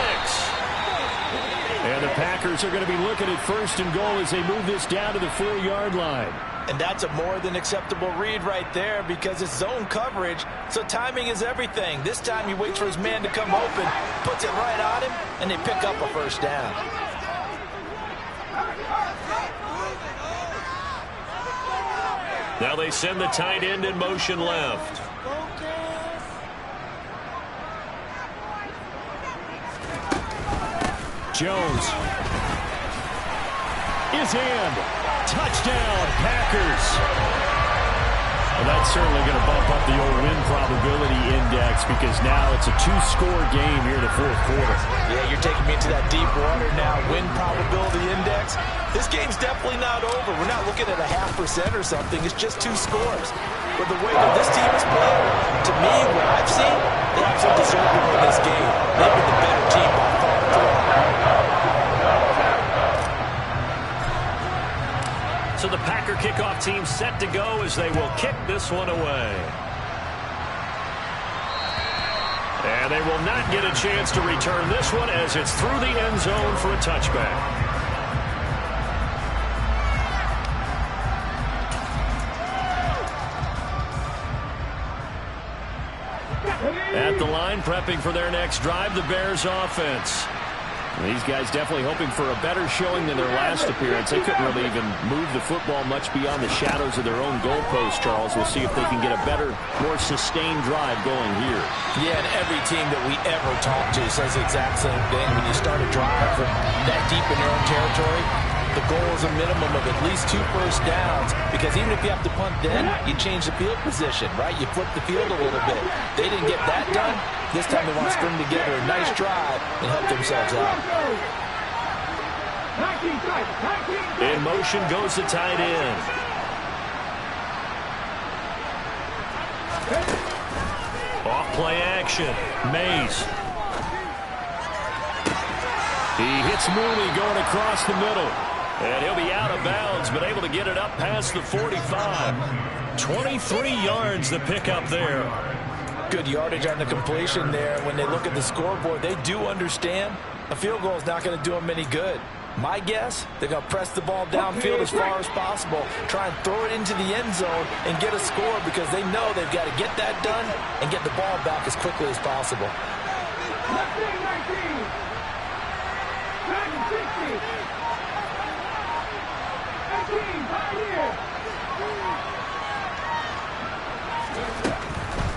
And the Packers are going to be looking at 1st and goal as they move this down to the 4-yard line. And that's a more than acceptable read right there because it's zone coverage, so timing is everything. This time he waits for his man to come open, puts it right on him, and they pick up a 1st down. Now they send the tight end in motion left. Jones is in. Touchdown, Packers. Well, that's certainly going to bump up the old win probability index because now it's a 2-score game here in the fourth quarter. Yeah, you're taking me into that deep water now. Win probability index. This game's definitely not over. We're not looking at a 0.5% or something. It's just 2 scores. But the way that this team is playing, to me, what I've seen, they absolutely deserve to win this game. They've been the better team by far. So the Packer kickoff team set to go as they will kick this one away. And they will not get a chance to return this one as it's through the end zone for a touchback. At the line, prepping for their next drive, the Bears offense. These guys definitely hoping for a better showing than their last appearance. They couldn't really even move the football much beyond the shadows of their own goalpost, Charles. We'll see if they can get a better, more sustained drive going here. Yeah, and every team that we ever talk to says the exact same thing. When you start a drive from that deep in your own territory, the goal is a minimum of at least 2 first downs, because even if you have to punt then, you change the field position, right? You flip the field a little bit. They didn't get that done. This time they want to string together a nice drive and help themselves out. In motion goes the tight end. Off play action. Mays. He hits Mooney going across the middle. And he'll be out of bounds, but able to get it up past the 45. 23 yards the pickup there. Good yardage on the completion there. When they look at the scoreboard, they do understand a field goal is not going to do them any good. My guess, they're going to press the ball downfield as far as possible, try and throw it into the end zone and get a score, because they know they've got to get that done and get the ball back as quickly as possible. 19,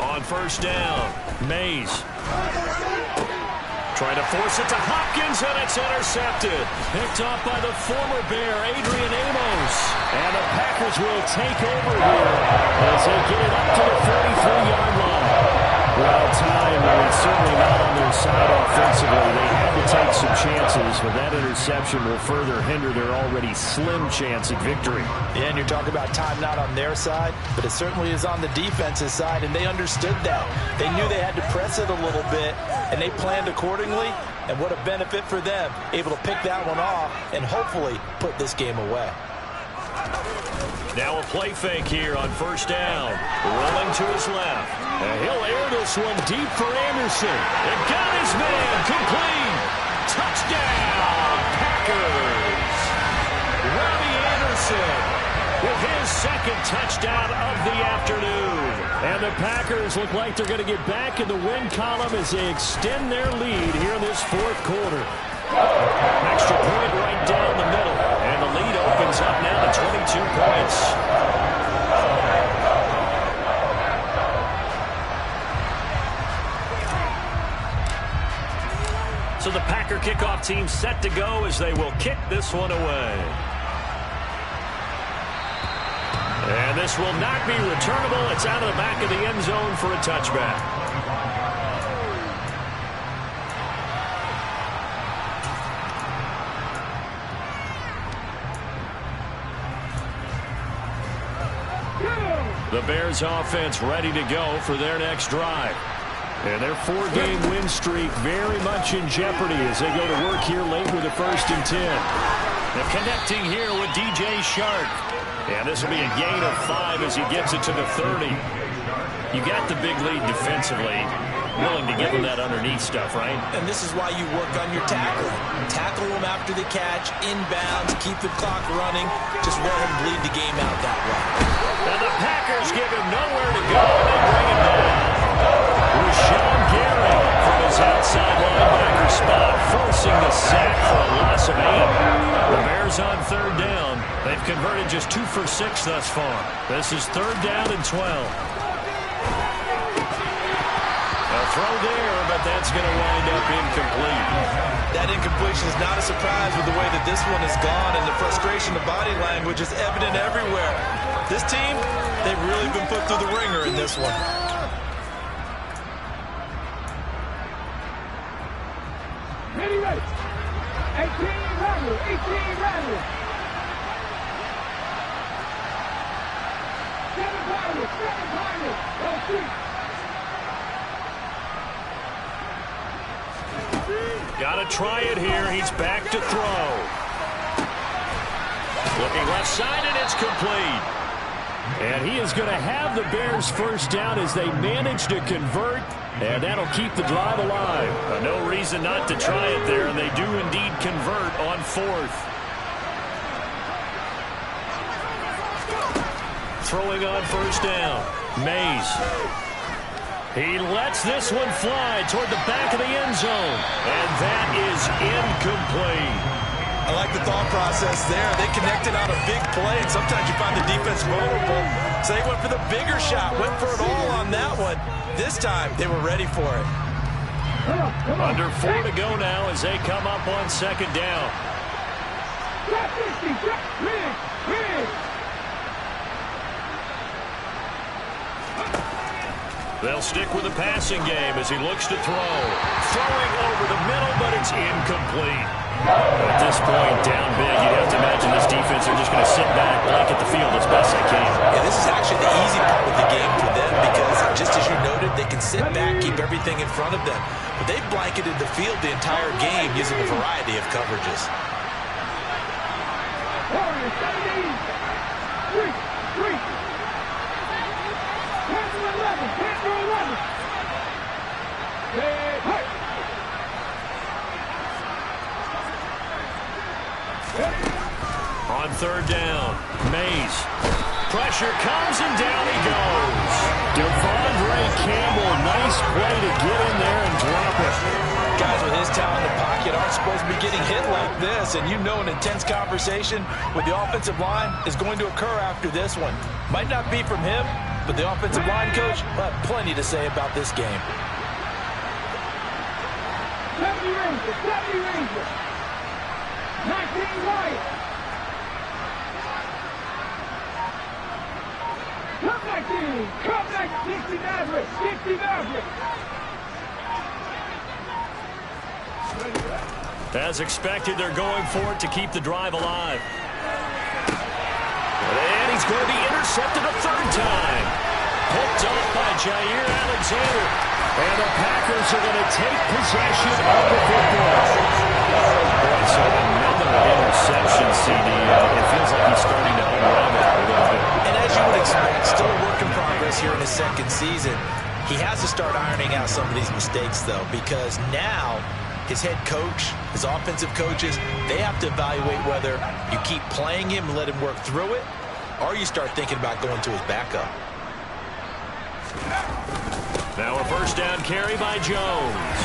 On first down, Mays. Trying to force it to Hopkins, and it's intercepted. Picked off by the former Bear, Adrian Amos. And the Packers will take over here as they get it up to the 43-yard line. Well, time is certainly not on their side offensively. They had to take some chances, but that interception will further hinder their already slim chance at victory. Yeah, and you're talking about time not on their side, but it certainly is on the defense's side, and they understood that. They knew they had to press it a little bit, and they planned accordingly, and what a benefit for them, able to pick that one off and hopefully put this game away. Now a play fake here on first down. Rolling to his left. And he'll air this one deep for Anderson. And got his man complete. Touchdown, Packers. Robbie Anderson with his second touchdown of the afternoon. And the Packers look like they're going to get back in the win column as they extend their lead here in this fourth quarter. Extra point right down the middle. And the lead opens up now to 22 points. So the Packer kickoff team set to go as they will kick this one away. And this will not be returnable. It's out of the back of the end zone for a touchback. The Bears offense ready to go for their next drive. And their 4-game win streak very much in jeopardy as they go to work here late with a 1st and 10. They're connecting here with DJ Shark. And this will be a gain of 5 as he gets it to the 30. You got the big lead defensively. Willing to give them that underneath stuff, right? And this is why you work on your tackling. Tackle them after the catch, inbounds, keep the clock running. Just let him bleed the game out that way. And the Packers give him nowhere to go. They bring him down. Rashawn Gary from his outside linebacker spot, forcing the sack for a loss of 8. The Bears on 3rd down. They've converted just 2 for 6 thus far. This is 3rd down and 12. A throw there, but that's going to wind up incomplete. That incompletion is not a surprise with the way that this one has gone, and the frustration, the body language is evident everywhere. This team, they've really been put through the ringer in this one. Ready. 18 Randall. 7 Pirates. Got to try it here. He's back to throw. Looking left side, and it's complete. And he is going to have the Bears first down as they manage to convert And that'll keep the drive alive. No reason not to try it there, and they do indeed convert on 4th. Throwing on 1st down. Mays. He lets this one fly toward the back of the end zone. And that is incomplete. I like the thought process there. They connected on a big play, and sometimes you find the defense vulnerable. So they went for the bigger shot, went for it all on that one. This time, they were ready for it. Under 4 to go now as they come up on 2nd down. They'll stick with the passing game as he looks to throw. Throwing over the middle, but it's incomplete. At this point, down big, you'd have to imagine this defense are just going to sit back, blanket the field as best they can. Yeah, this is actually the easy part of the game for them because, just as you noted, they can sit back, keep everything in front of them. But they've blanketed the field the entire game using a variety of coverages. On 3rd down, Mays. Pressure comes and down he goes. Devondre Campbell, nice play to get in there and drop it. Guys with his talent in the pocket aren't supposed to be getting hit like this, and you know an intense conversation with the offensive line is going to occur after this one. Might not be from him, but the offensive line coach will have plenty to say about this game. 70 Rangers. 19 Lions. Come back, 60 Maverick. As expected, they're going for it to keep the drive alive. And he's going to be intercepted a 3rd time. Picked up by Jair Alexander. And the Packers are going to take possession of the football. Boy, so another interception, CD. It feels like he's starting to unravel a little bit. And as you would expect, still a work in progress here in his 2nd season. He has to start ironing out some of these mistakes, though, because now his head coach, his offensive coaches, they have to evaluate whether you keep playing him and let him work through it, or you start thinking about going to his backup. Now a 1st down carry by Jones.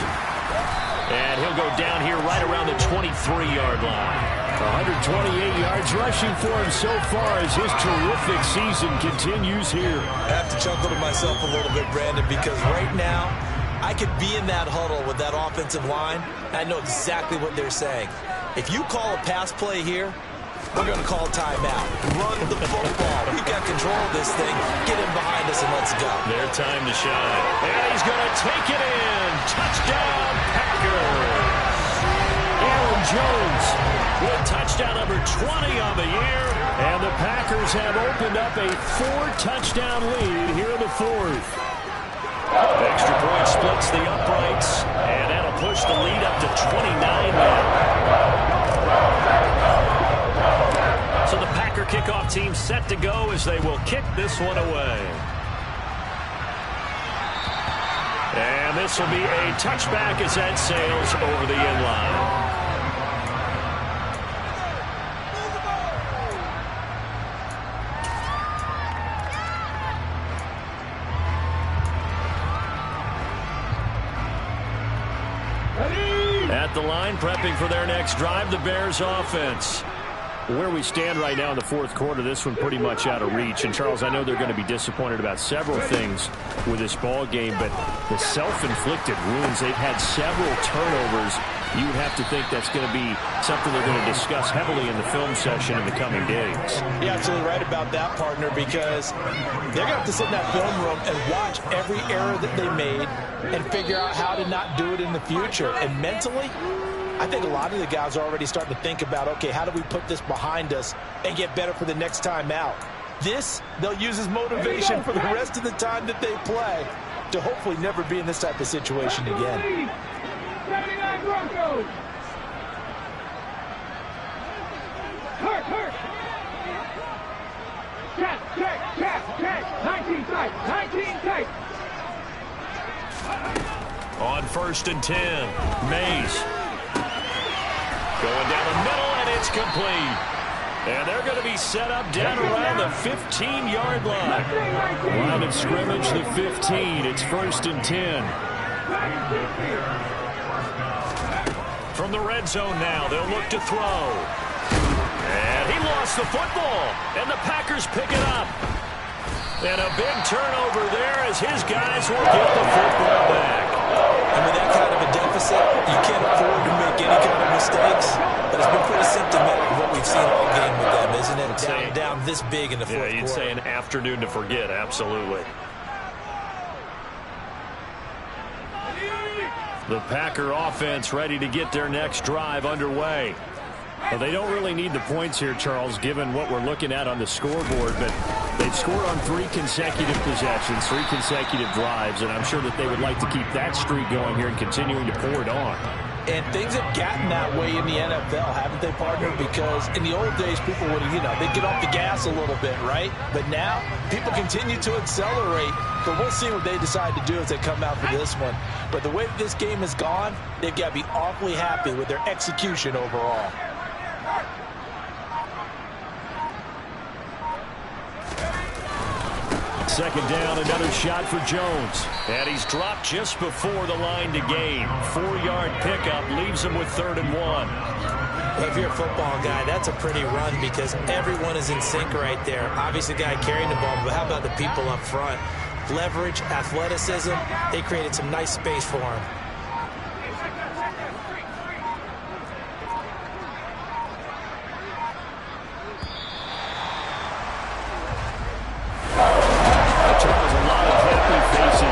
And he'll go down here right around the 23-yard line. 128 yards rushing for him so far as his terrific season continues here. I have to chuckle to myself a little bit, Brandon, because right now I could be in that huddle with that offensive line. I know exactly what they're saying. If you call a pass play here, we're going to call timeout. Run the football. We've got control of this thing. Get in behind us and let's go. Their time to shine. And he's going to take it in. Touchdown, Packers. Aaron Jones with touchdown number 20 on the year. And the Packers have opened up a 4-touchdown lead here in the 4th. Extra point splits the uprights. And that'll push the lead up to 29 now. So the Packer kickoff team set to go as they will kick this one away. And this will be a touchback as that sails over the end line. At the line, prepping for their next drive, the Bears offense. Where we stand right now in the 4th quarter, this one pretty much out of reach. And, Charles, I know they're going to be disappointed about several things with this ball game, but the self-inflicted wounds, they've had several turnovers. You would have to think that's going to be something they're going to discuss heavily in the film session in the coming days. You're absolutely right about that, partner, because they're going to have to sit in that film room and watch every error that they made and figure out how to not do it in the future. And mentally, I think a lot of the guys are already starting to think about, okay, how do we put this behind us and get better for the next time out? This, they'll use as motivation for the rest of the time that they play to hopefully never be in this type of situation again. 79 Broncos. Hurt. Check. 19 tight. 1st and 10. Mays going down the middle, and it's complete. And they're going to be set up down around the 15-yard line. Line of scrimmage, the 15. It's 1st and 10. From the red zone now, they'll look to throw. And he lost the football, and the Packers pick it up. And a big turnover there as his guys will get the football back. And with that kind of a deficit, you can't afford to make any kind of mistakes. But it's been pretty symptomatic of what we've seen all game with them, isn't it? Down this big in the fourth quarter. Yeah, you'd say an afternoon to forget, absolutely. The Packer offense ready to get their next drive underway. Well, they don't really need the points here, Charles, given what we're looking at on the scoreboard, but they've scored on 3 consecutive possessions, 3 consecutive drives, and I'm sure that they would like to keep that streak going here and continuing to pour it on. And things have gotten that way in the NFL, haven't they, partner? Because in the old days, people would, they'd get off the gas a little bit, right? But now, people continue to accelerate. But we'll see what they decide to do as they come out for this one. But the way this game has gone, they've got to be awfully happy with their execution overall. Second down, another shot for Jones. And he's dropped just before the line to gain. 4-yard pickup leaves him with 3rd and 1. Well, if you're a football guy, that's a pretty run because everyone is in sync right there. Obviously, the guy carrying the ball, but how about the people up front? Leverage, athleticism, they created some nice space for him.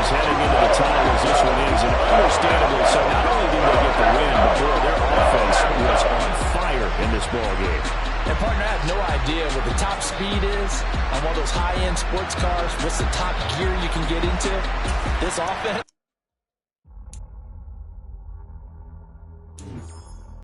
Heading into the tunnel as this one ends, and understandably so. Not only did they get the win, but boy, their offense was on fire in this ball game. And partner, I have no idea what the top speed is on one of those high-end sports cars. What's the top gear you can get into? This offense,